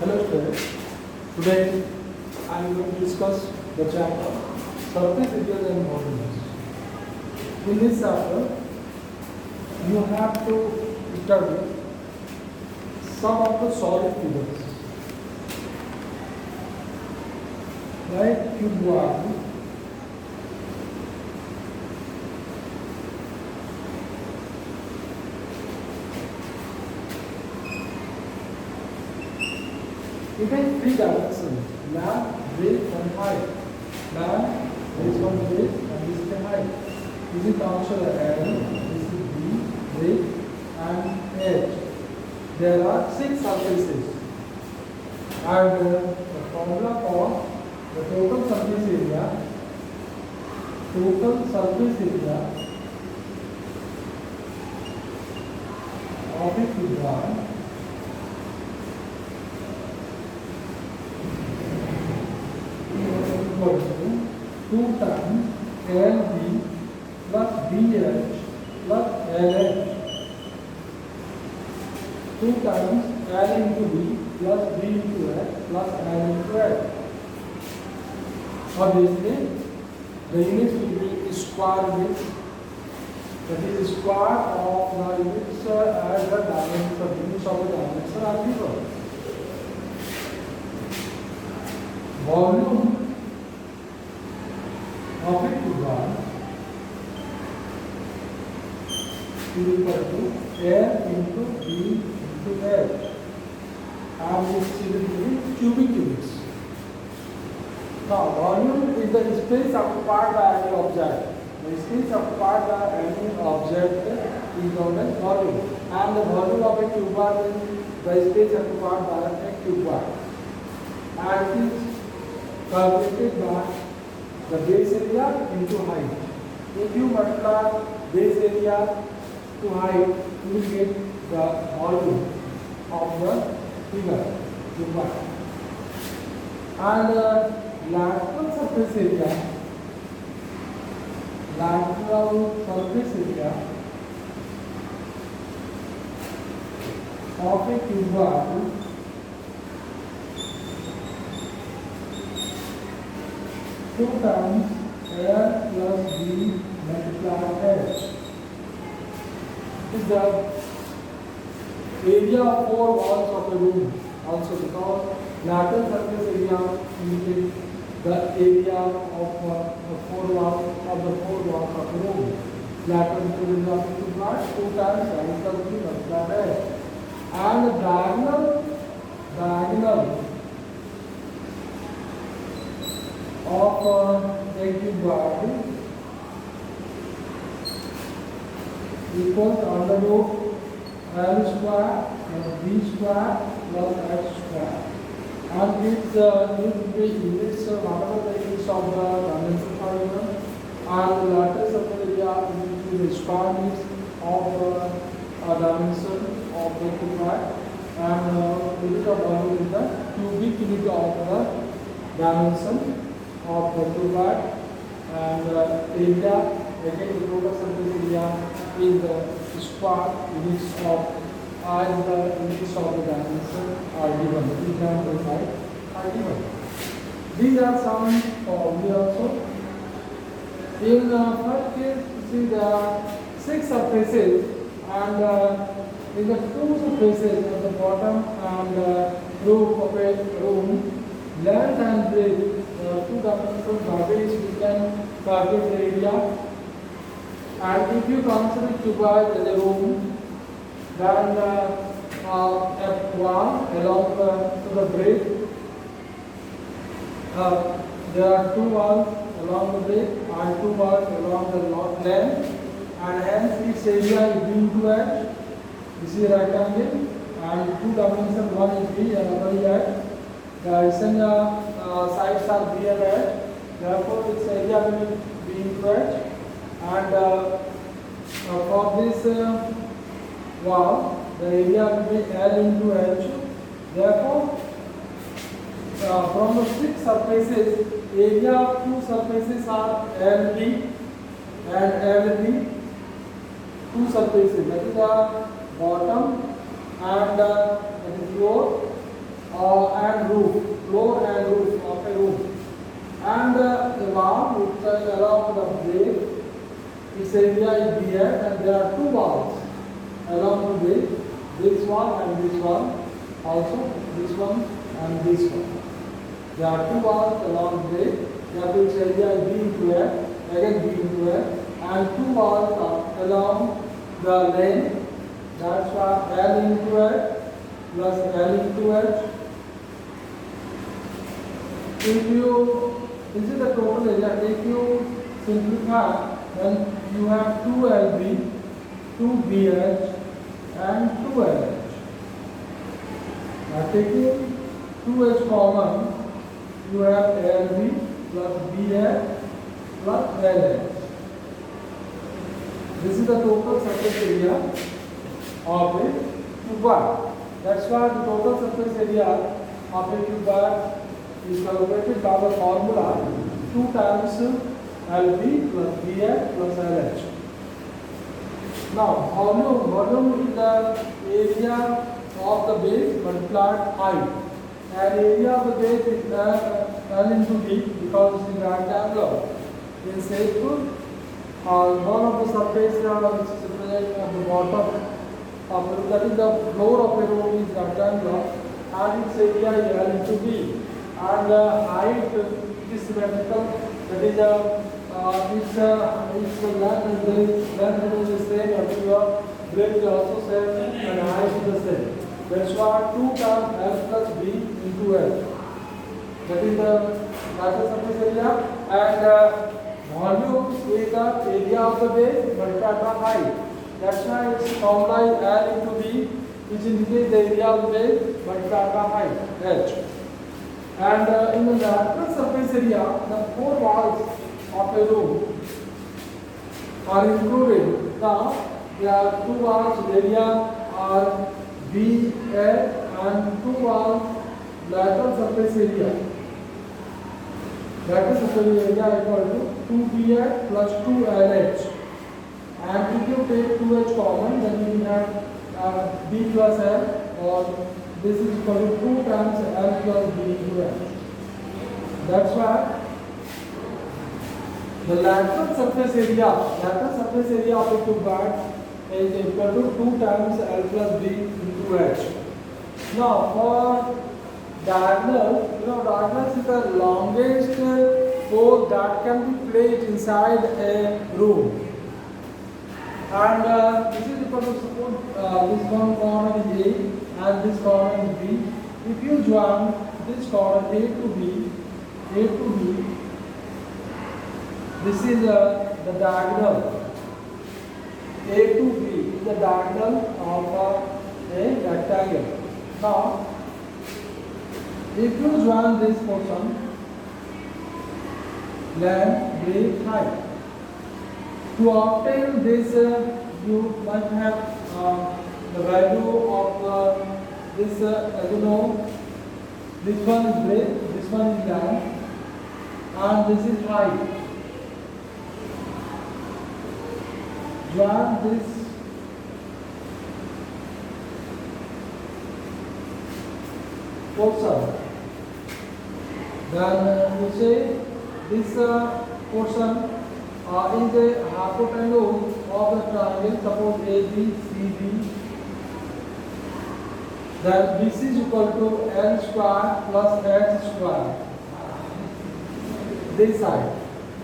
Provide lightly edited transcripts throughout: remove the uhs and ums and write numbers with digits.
Hello students, today I am going to discuss the chapter surface areas and volumes. In this chapter, you have to study some of the solid figures like cube one, you take three dimensions, length, width and height. Length, this one width and this is the height. This is also the L, this is B, width and edge. There are 6 surfaces and the formula for the total surface area of a cube one equal to 2 times LB plus BH plus LH. 2 times L into B plus B into H plus L into H. Obviously, the units will be square units. That is square of the units as the dimension, units of the dimension are given. Volume of a cube one is equal to L into B into H, and this is in cubic units. Now, volume is the space occupied by any object. The space occupied by any object is known as volume, and the volume of a cube one is the space occupied by a cube one, and it is calculated by the base area into height. If you multiply base area to height, you will get the volume of the figure cube one. And lateral surface area of a cube one two times L plus B multiplied H is the area of 4 walls of a room. Also, because lateral surface area indicates the area of the 4 walls of a room. Lateral surface area of a cube 2 times L plus B multiplied H, and the diagonal of a cube one equals under root L square plus B square plus H square, and its units whatever the units of the dimension are given, and the lateral surface area is the square units of the dimension of the cube one, and unit of volume is the cubic unit of the dimension of the cube one, and area, again the total surface area is the square units of as the units of the dimension are given. These are given. These are some formulas also. In the first case, you see there are 6 surfaces, and in the 2 surfaces at the bottom and roof of a room, length and width, 2 dimensions by which we can calculate the area. And if you consider cuboid as a room, then F1 along the breadth, there are 2 walls along the breadth and 2 walls along the length, and hence its area is B into H. This is right angle, and 2 dimensions, one is B and another is H. The external sides are B and H, therefore its area will be into H. And for this wall, the area will be L into H. Therefore, from the 6 surfaces, area of 2 surfaces are LB and LB. 2 surfaces, that is the bottom and that is floor, and roof, floor and roof of a room. And along the base, its area is here, and there are two walls along the base. This one and this one, also this one and this one. There are two walls along the base. There its area is B into A, again B into A, and two walls are along the lane. That's why L into H plus L into H. If you, this is the total area. If you simplify, then you have 2LB, 2BH, and 2LH. Now taking 2H common, you have LB plus BH plus LH. This is the total surface area of a cube bar. That's why the total surface area of a cube bar is calculated by the formula 2 times LB plus BH plus LH. Now, volume is the area of the base multiplied height. And area of the base is L into D because it is rectangular. In shape, one of the surface which is represented at the bottom of that is the floor of a room is rectangular, and its area is L into D. And the height is symmetrical, that is its length is the same, and your breadth is also same, and height is the same. That's why 2 times L plus B into L. That is the surface area, and volume is the area of the base multiplied by height. That's why its formula is L into B, which indicates the area of the base multiplied by height, H. And in the lateral surface area, the 4 walls of a room are included. Now, there are 2 walls, area are B, A, and 2 walls lateral surface area. Lateral surface area equal to 2BH plus 2LH. And if you take 2H common, then you have B plus L, or this is equal to 2 times L plus B into H. That's why the lateral surface area of a cube bar is equal to 2 times L plus B into H. Now for diagonal, diagonal is the longest pole that can be placed inside a room. And this is equal to suppose this one corner is A and this corner is B. If you join this corner A to B, this is the diagonal. A to B is the diagonal of a rectangle. Now, if you join this portion, length, breadth, height. To obtain this, you must have the value of this, this one is breadth, this one is length, and this is height. Join this portion. Then you say this portion is a hypotenuse of the triangle, suppose ABCD. Then BC is equal to L square plus H square. This side.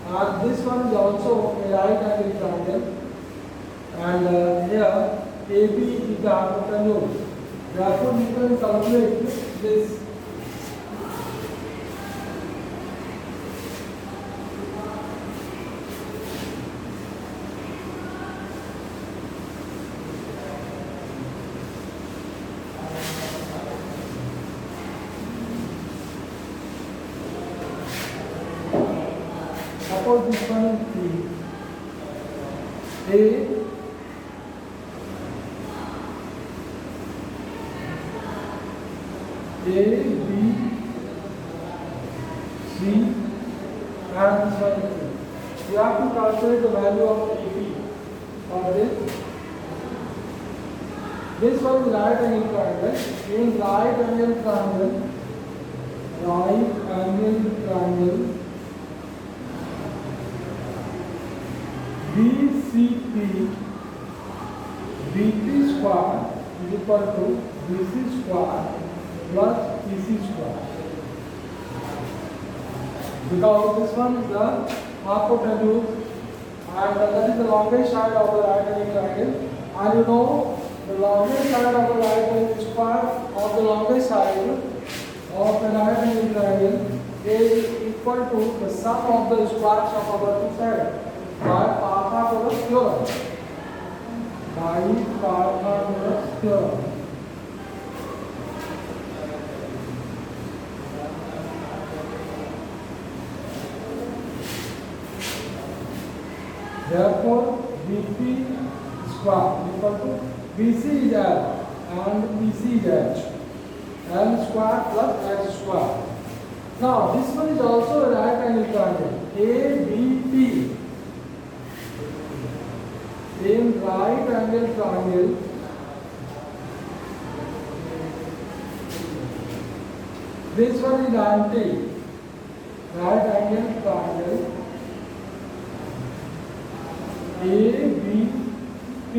And this one is also a right angle triangle. And here AB is the hypotenuse. Therefore, you can calculate this. Suppose this one is A, B, C, and this one is C. You have to calculate the value of AP for this. This one is right angle triangle. In right angle triangle, right angled triangle BCP BP square is equal to BC square plus PC square. Because this one is the hypotenuse and that is the longest side of the right angle triangle, and you know the longest side of the right angle square of the longest side of the right angle triangle is equal to the sum of the squares of our two sides by Pythagoras theorem. By Pythagoras theorem. Therefore, BP square equal to BC is L and PC is H. L square plus H square. Now, this one is also a right angle triangle. ABP. In right angle triangle, this one is anti. Right angle triangle. ABP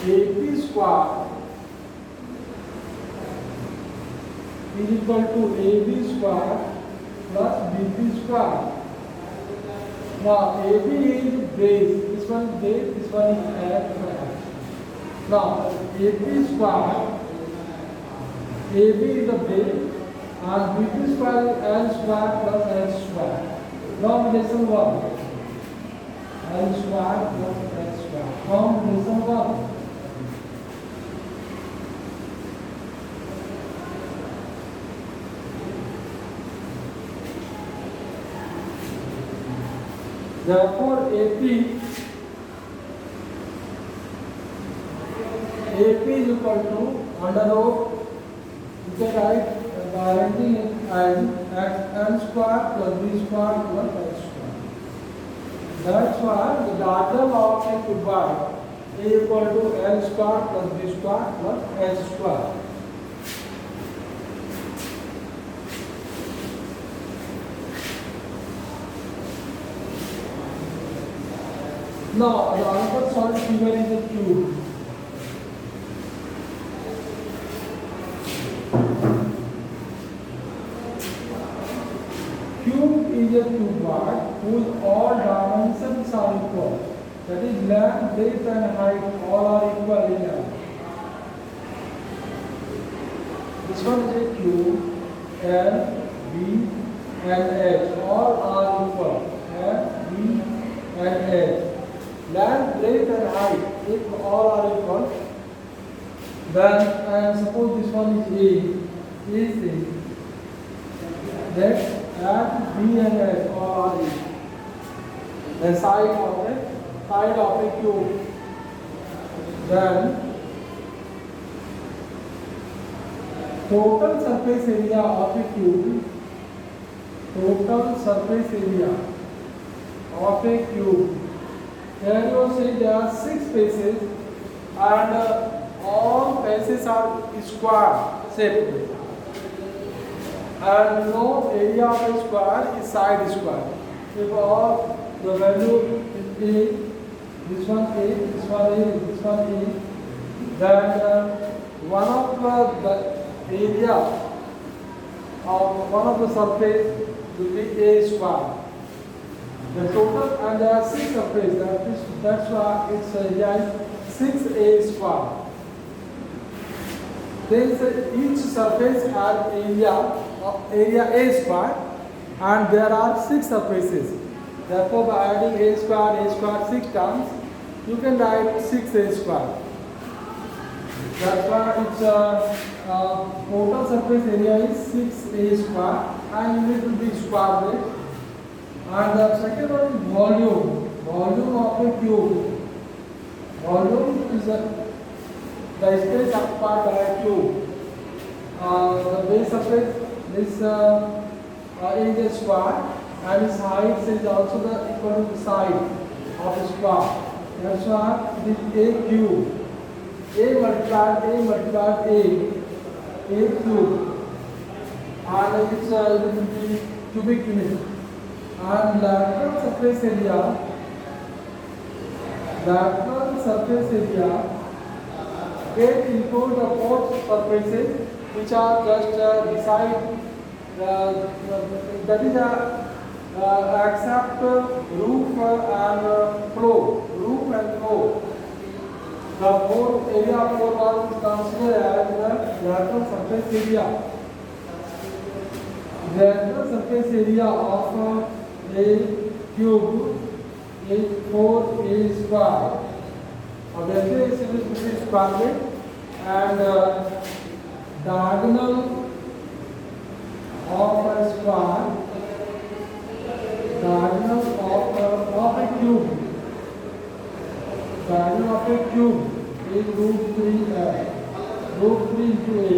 AP square is equal to AB square plus BP square. Now AB is base, this one is base, this one is F. Now AP square, AB is the base and BP square is L square plus H square. From lesson 1, L square plus H square. From lesson 1. Therefore, AP is equal to under root, you can write by arranging it as L square plus B square plus H square. That's why the diagonal of a cube is equal to L square plus B square plus H square. Now, the another solid figure is a cube. Cube is a cuboid whose all dimensions are equal. That is, length, width, and height all are equal in length. This one is a cube. L, B, and H all are equal. L, B, and H. Length, breadth, and height, if all are equal, then and suppose this one is A, that B and H all are equal. The side of a cube, then total surface area of a cube, here you see there are 6 faces and all faces are square shaped, and no area of a square is side square. If all the value is A, this one A, this one A, this one A, then one of the area of one of the surface will be A square. The total, and there are 6 surfaces, that's why its area is 6A square. Then each surface has area A square, and there are 6 surfaces. Therefore, by adding A square 6 times, you can write 6A square. That's why its total surface area is 6A square, and it will be square weight. And the second one is volume of a cube. Volume is the space occupied by a cube. The base surface is a square, and its height is also equal to the side of a square. That's why it is a cube. A multiplied A a cube, and it's it will be cubic unit. And lateral surface area get into the both surfaces which are just beside that is accept roof and roof and floor. The whole area of floor wall is considered as the lateral surface area. The lateral surface area of a cube is 4a square. Obviously, it is square and diagonal of a square, diagonal of a cube, diagonal of a cube is root 3 root 3 into a.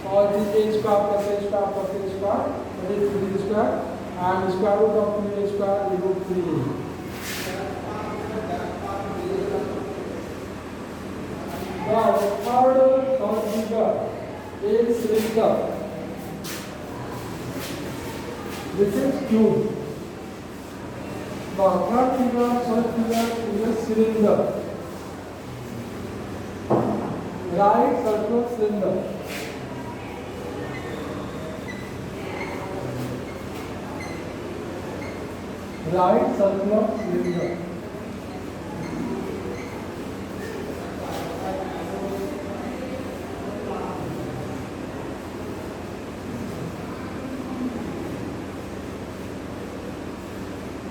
Or it is a square plus a square plus a square, that is 3 square, and square root of 3a square is root 3a. Now, the third figure is cylinder. This is cube. The third figure is a cylinder. Right circular cylinder. Right circular cylinder.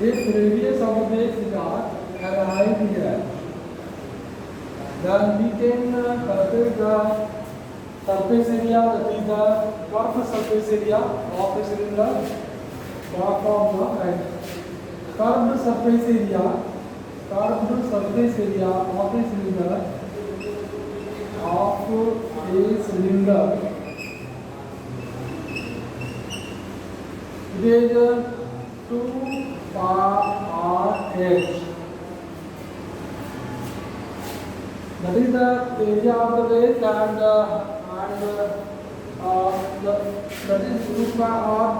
If radius of the base is r and height is h, then we can calculate the surface area, that is the curved surface area of a cylinder from the right. Curved surface area of a cylinder it is 2 pi r/h. That is the area of the base, and that is 2 pi r.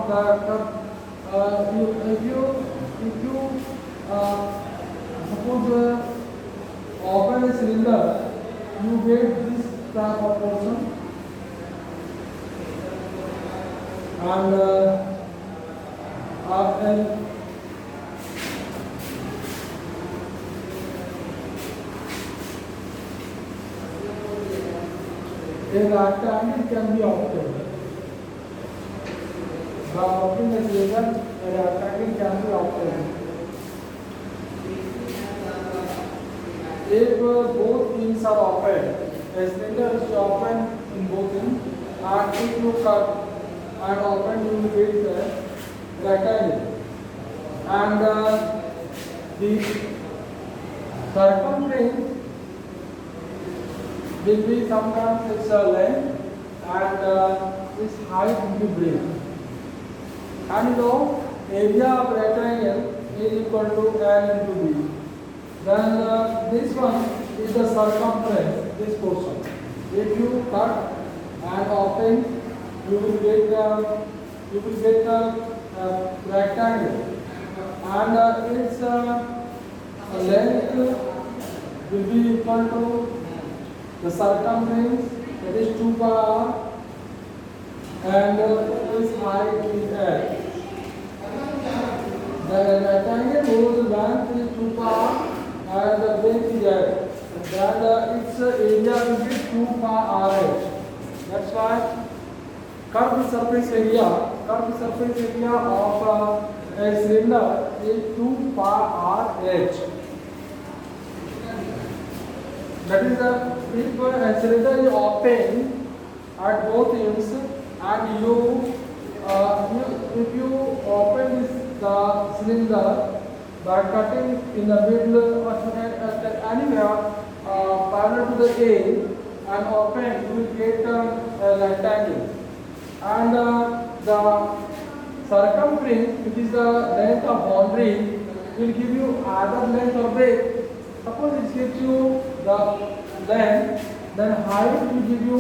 If you suppose open a cylinder, you get this type of portion, and a rectangle can be obtained. By opening a cylinder, a rectangle can be obtained. If both ends are open, a cylinder is open in both ends, and if you cut and open, you will get a rectangle. And the circumference will be sometimes its length and its height will be breadth. And area of rectangle is equal to L into B. Then this one is the circumference, this portion. If you cut and open, you will get a rectangle, and its length will be equal to the circumference, that is 2 pi r, and its height is L. The rectangle whose length is 2 pi r and the breadth is L. Then its area will be 2 pi r/h. That's why curved surface area of a cylinder is 2 pi r/h. That is if a cylinder is open at both ends, and if you open the cylinder by cutting in the middle or anywhere parallel to the A and open, you will get a rectangle. And the circumference, which is the length of boundary, will give you either length or breadth. Suppose it gives you the length, then height will give you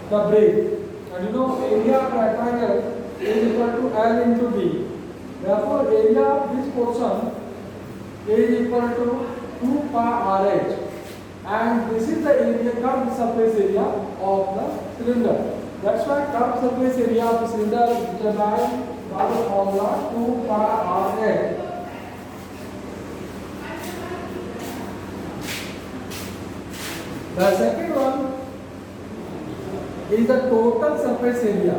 the breadth. And you know area of rectangle is equal to L into D. Therefore, area of this portion is equal to 2 pi RH. And this is the area, curved surface area of the cylinder. That's why curved surface area of the cylinder is determined by the formula 2 pi RH. The second one is the total surface area.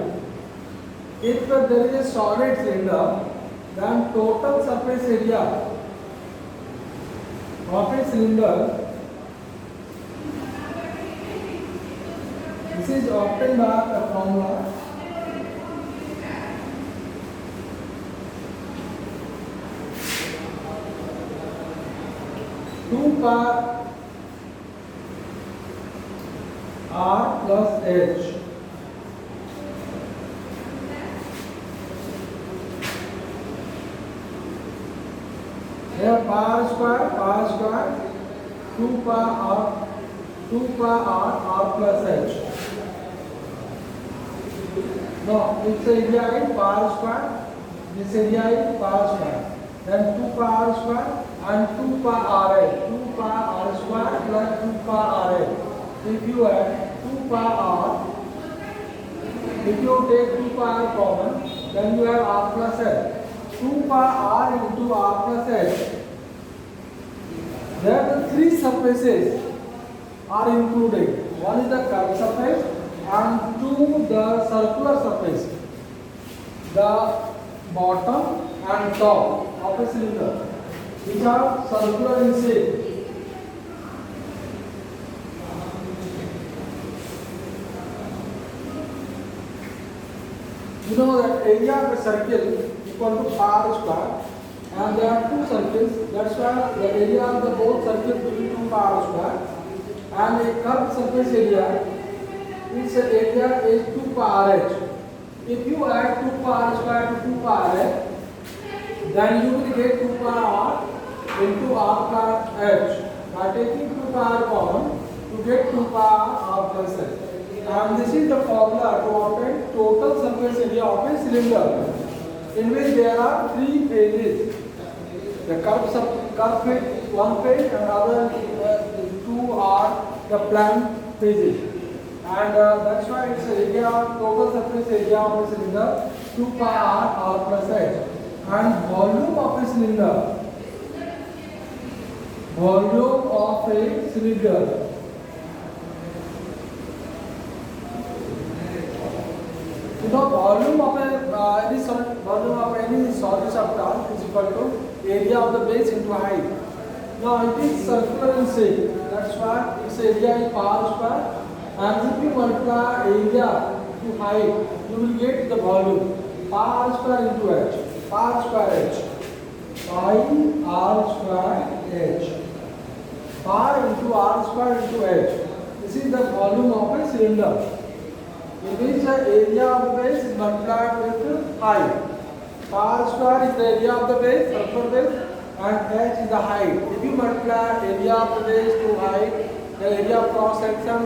If there is a solid cylinder, then total surface area of a cylinder, this is obtained by the formula two pi R plus H. Here pi square, 2 pi R plus H. No, it's area is pi square, this area is pi square. Then 2 pi R square and 2 pi RH. 2 pi R square plus 2 pi RH. If you add 2 pi R, if you take 2 pi R common, then you have R plus H. 2 pi R into R plus H. There the three surfaces are included. One is the curved surface and two the circular surface. The bottom and top of a cylinder, which are circular in shape. You know that area of a circle equal to r square, and there are two circles. That's why the area of the both circles will be 2 r square, and a curved surface area, its area is 2 pi RH. If you add 2 pi r square to 2 pi RH, then you will get 2 pi r into r plus h. By taking 2 pi r common, you get 2 pi r plus h. And this is the formula to obtain total surface area of a cylinder, in which there are three phases. The curved phase, one phase, and other two are the planned phases. And that's why it's area, total surface area of a cylinder 2 pi r plus h. And volume of a cylinder, you know, volume of any solid substance is equal to area of the base into height. Now it is circular in shape. That's why its area is pi square. And if you multiply area to height, you will get the volume pi square into h. Pi square h. Pi r square h. Pi into r square into h. This is the volume of a cylinder, in which the area of the base is multiplied with height. R square is the area of the base, circular base, and h is the height. If you multiply area of the base to height, the area of cross section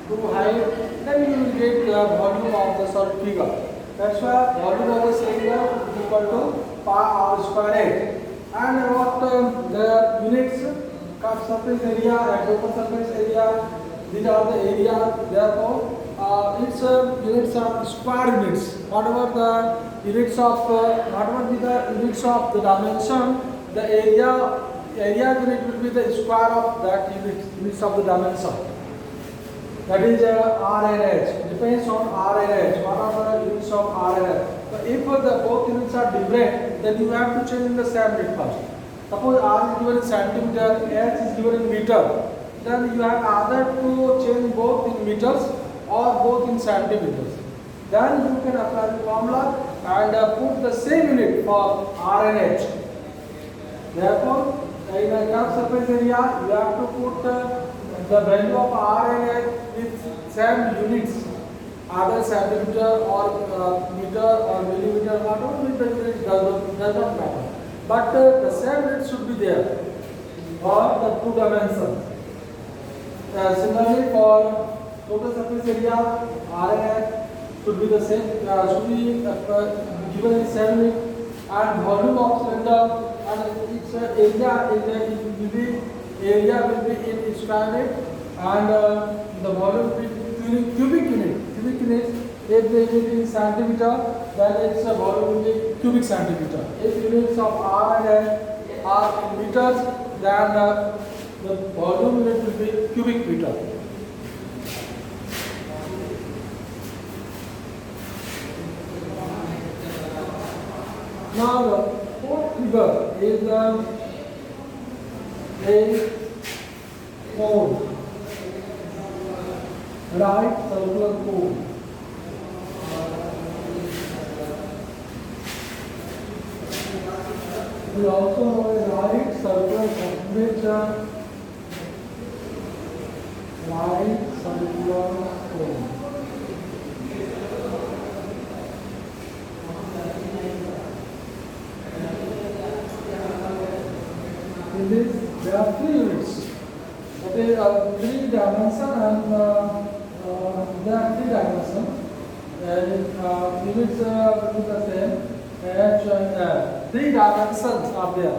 to height, then you will get the volume of the solid figure. That's why volume of the cylinder is equal to pi r square h. And what the units, curved surface area and total surface area, these are the area. Therefore, its units are square units. Whatever the units of the dimension, the area unit will be the square of that units of the dimension. That is R and H. Depends on R and H. What are the units of R and H? So if the both units are different, then you have to change in the same unit first. Suppose R is given in centimeter, H is given in meter. Then you have either to change both in meters or both in centimeters. Then you can apply the formula and put the same unit for R and H. Therefore, in a curved surface area, you have to put the value of R and H with same units, either centimeter or meter or millimeter, whatever the unit does not matter. But the same unit should be there for the two dimensions. Similarly, for total surface area R and H should be the same, should be given in 7 units, and volume of cylinder and its area will be in square meter, and the volume will be cubic unit. Cubic unit, if the unit is centimeter, then its volume will be cubic centimeter. If units of R and L are in meters, then the volume unit will be cubic meter. Now the fourth figure is a cone, right circular cone. We also know a right circular curvature, right circular cone. In this, there are 3 units. That is 3 dimension, and there are 3 dimensions. Units will be the same. H and L. 3 dimensions are there.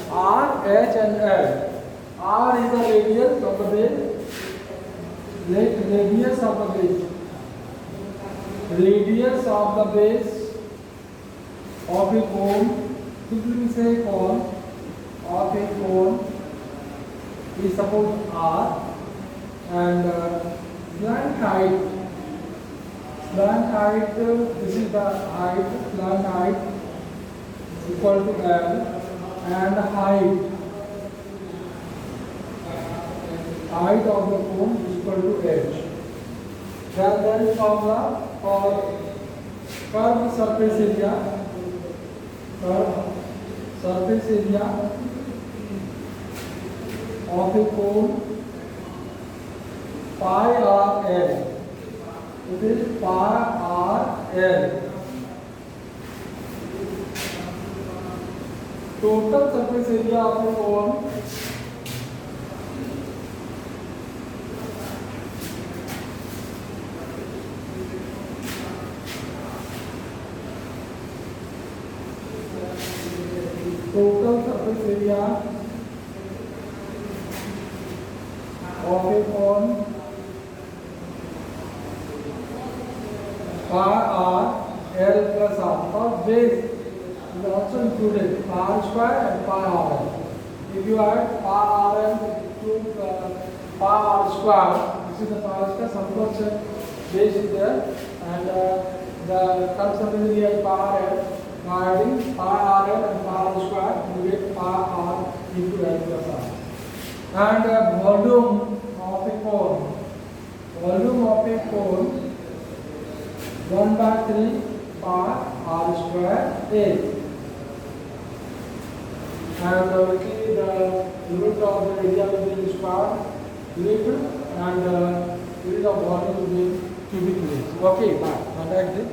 R, H, and L. R is the radius of the base. Radius of the base. Radius of the base of a cone. Simply say cone. Of a cone is suppose R, and slant height. Slant height, this is the height. Slant height equal to L, and height of the cone is equal to H. Then there is formula for curved surface area. Curved surface area of a cone, pi r L. It is pi r L. Total surface area of a cone pi r L plus r. For base is also included r square and pi r. If you add pi r to pi r square, this is the pi r square. Suppose base is there, and the curved surface area is pi r. By adding pi r and pi r square, you get pi r into L plus r. And volume of a cone. Volume of a cone 1/3 pi r square A. And the unit of the area will be square unit, and unit of volume will be cubic meters. Okay, fine. And like this.